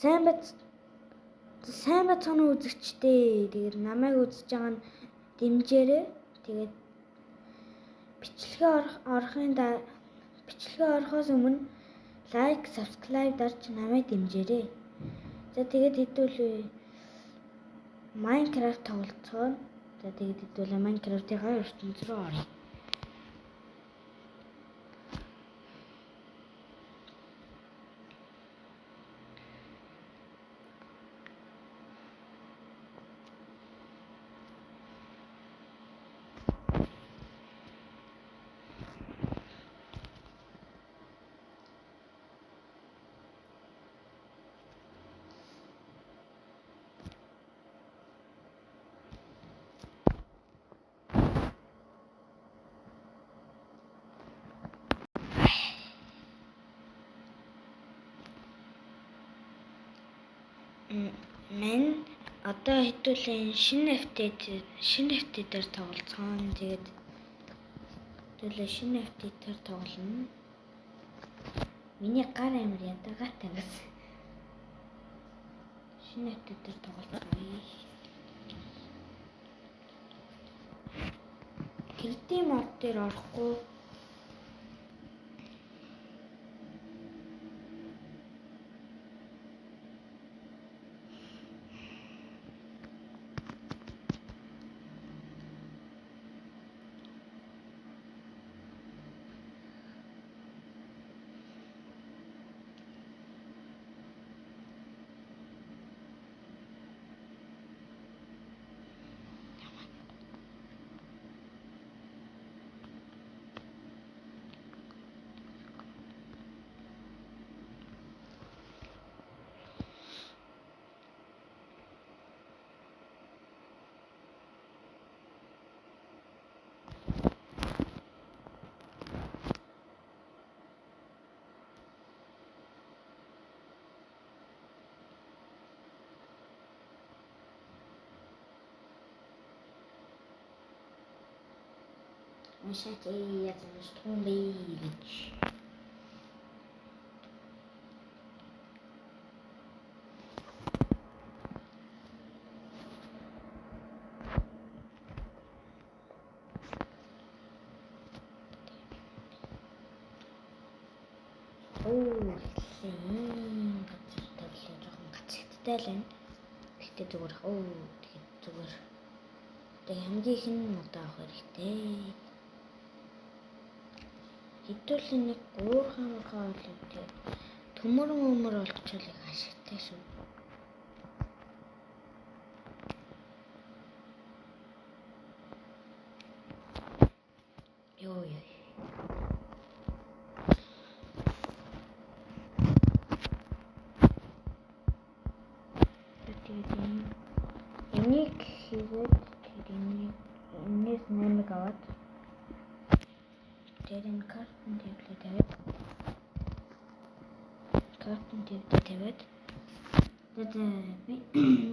Сайн бацхан үзэгчдээ. Тэгээд намайг үзэж байгаа нь дэмжээрэй. Тэгээд бичлэгээ орохоос өмнө лайк, subscribe дарж намайг дэмжээрэй. За тэгээд хэдүүлээ Minecraft тоглоцгоо. За тэгээд хэдүүлээ Minecraft-ийн ертөнц рүү оръё. Мен одоо хэдүүлээ шинэ FT дээр тоглоцгоо. Тэгээд хэдүүлээ шинэ FT дээр тоглоно. Миний гар амир ядагаатай бас. Шинэ FT дээр тоглоцгоо. Кредит мод дээр орохгүй. Уншаач язгуур томбий гэж. Гацтай л байна. Гэхдээ зүгээр тэгээд зүгээр. Тэгээд хамгийн их нь удаа авах хэрэгтэй. Хэдүүлээ нэг уурхаа болоо тэгээд төмөр олчвол их ашигтай шүү. Ёо. Энийг хийгээд энэс нэмэг аваад тэрэн картын тавиад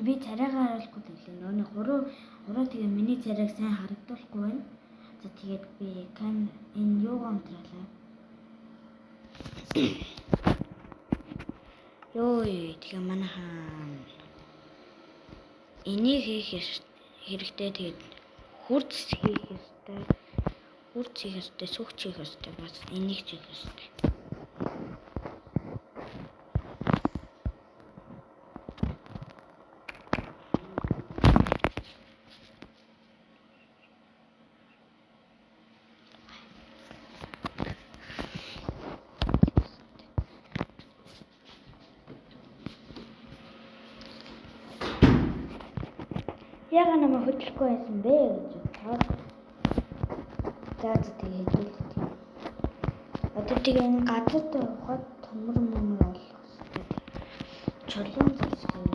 би царайгаа харуулахгүй тэглээ. Нөөний гурав тэгээ миний царайг сайн харагдуулахгүй байна. За тэгээд би энэ юугаа унтраалаа. Тэгээ манайхан энийг хийх хэрэгтэй. Тэгээд хурц хийх хэрэгтэй, сүгч хийх хэрэгтэй, бас энийг ч хийх хэрэгтэй. Яга намайг хөдлөхгүй байсан бэ гэж бодоод. За тэгээд хэлээ. Одоо тэгээ энэ газар дээр ухаад төмөр олох хэрэгтэй. Чулуун засгий.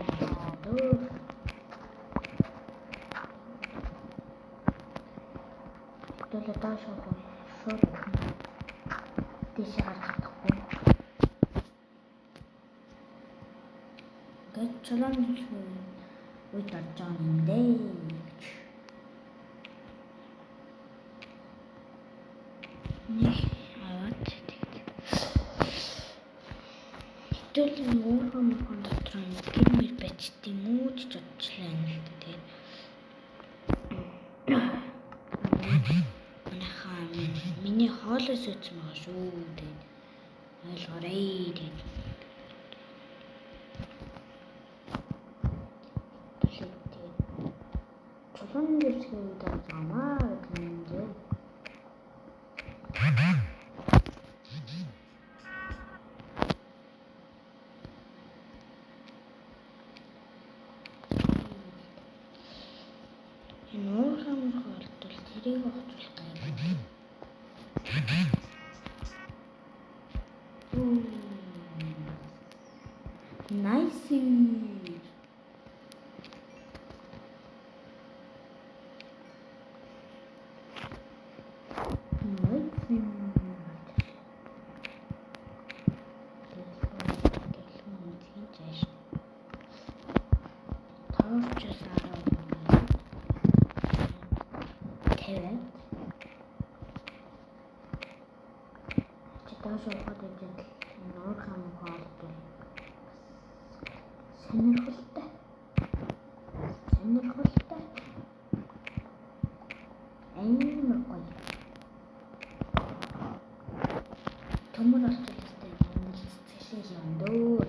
Тэгэлээ дааш шууд тийш гарч чадахгүй. Гэт чулуун үед орж байгаа юм дээ. Нэг аваад хэдүүлээ муурхан дотор ч тийм үү ч бодчихлаа юм л дээ. Манайхаа миний хоолоос үтсэн байгаа шүү. Тэгээд ойлгоорой. Тэгээд чулуун дэвсгийн үед амаа гэдэг юм дээ. Энэ уурхайн болтол тэрийг оцуулах гайгүй. Nice. Сонирхолтой. Амар гоё. Төмөр олчулстай цэшээ яндөө.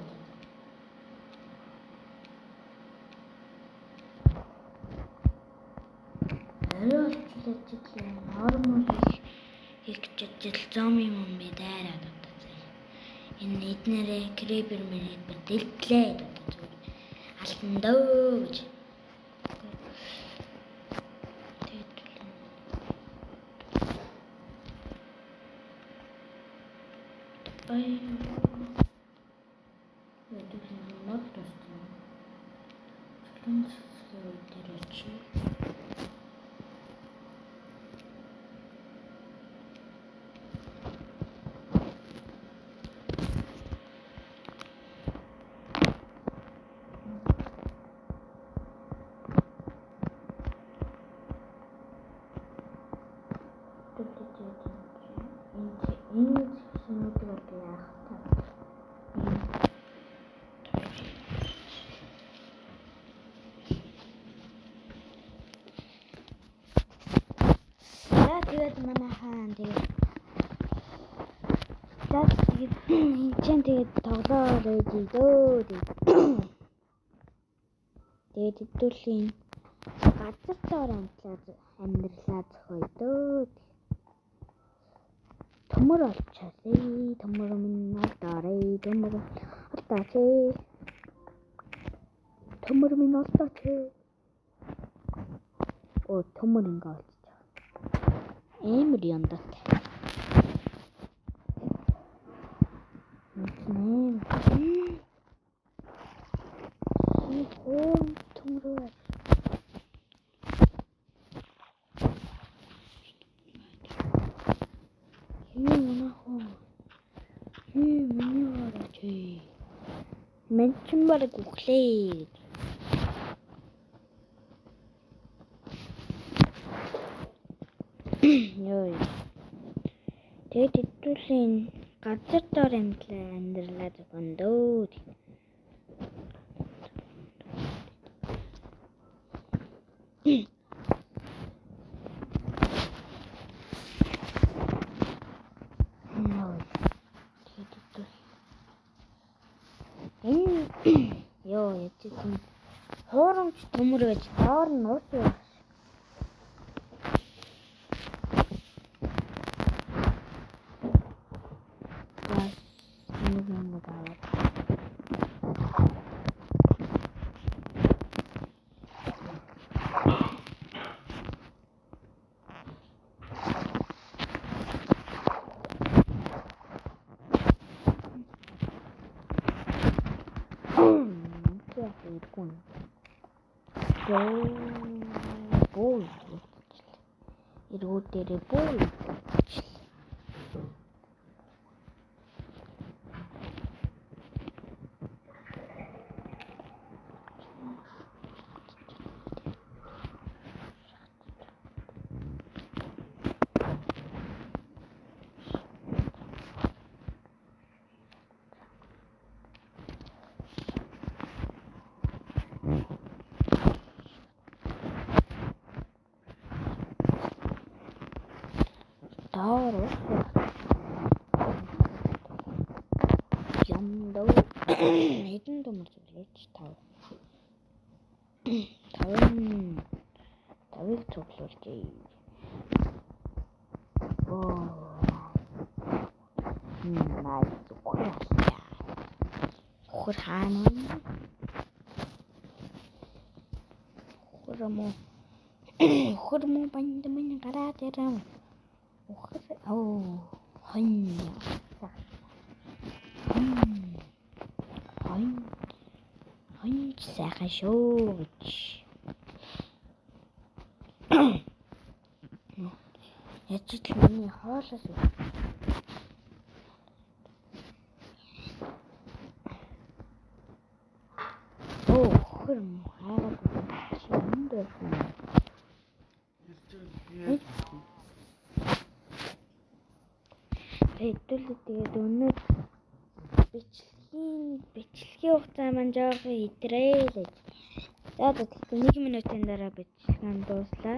Арай олчулж идлээ. Нормал их жижиг зомби юм мэдэрээд одоо. Энэ эднэрээ крипер мэрэг дэлтлээ одоо. Алтан дөө гэж. Ай. Эдгээр мод туссан. Чулуун дээрч. Тэгээд манайхан тэгээд чинь тэгээд тоглоод өгдөө. Тэгээд хэдүүлэн газар доор амьдралаа зохиодөө. Төмөр олчаалээ. Төмөр минь алдаарай. Төмөр минь алдаач. Оо төмөр ингээ олчих. Эмэр яндат. Төмөр. Менчин бараг үхлээ. Йой. Тэгээд хэдүүлэн газар доор амьдралаа зохиндөө. Йоо, ячсан. Хуурамч төмөр байж доор нь уус юу? Бул. Ирүүтэрэ бул. Хэдэн төмөр цуглуулж 5. 5-ыг цуглуулъя. Най зүгээрээ. Хөр хаана вэ? Хөр мо банд минь гараад ирав. Хонь сайхан шүү гэж. Яаж ч миний хоолоос хөр мо хараад чи энд байсан. Тэгээд өнөө бичлэгийн хугацаа маань жоохон идрээ л гэж. За тэгэхээр 1 минутын дараа бичлэгээ дууслаа.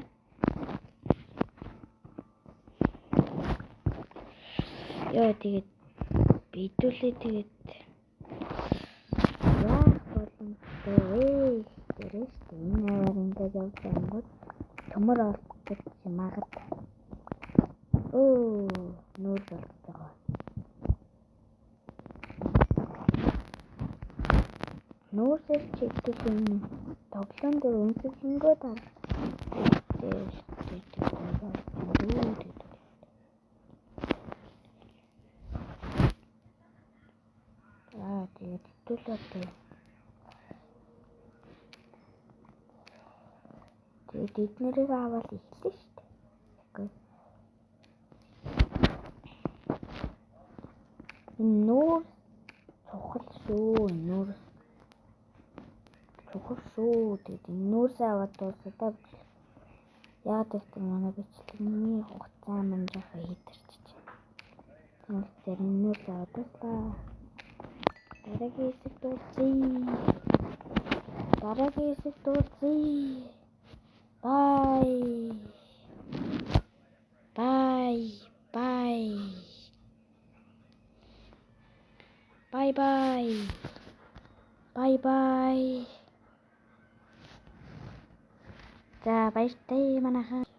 Яа тэгээд бидлээ тэгээд яах боломжтой вэ? Тэрээс энэ аварынтай явсан төмөр олддог юм агад. Нүүр болцоо. Нүүрсэл чигтэн тоглоом дээр өнцгөнгөө таа. Тэгээд төлөвлөлтөө. Тэгээд эднэрийг аваад ирлээ шүү дээ. Нүүр цохол шүү. Тэгээд нүүрсээ аваад дуусаад яа гэвэл манай бичлэгийн хугацаа маань жоохон хэтэрч байна. Тэгээд нүүрс аваад дуслаа. Дараагийн хэсэг дуусъя. Bye. За баяртай манайхаа.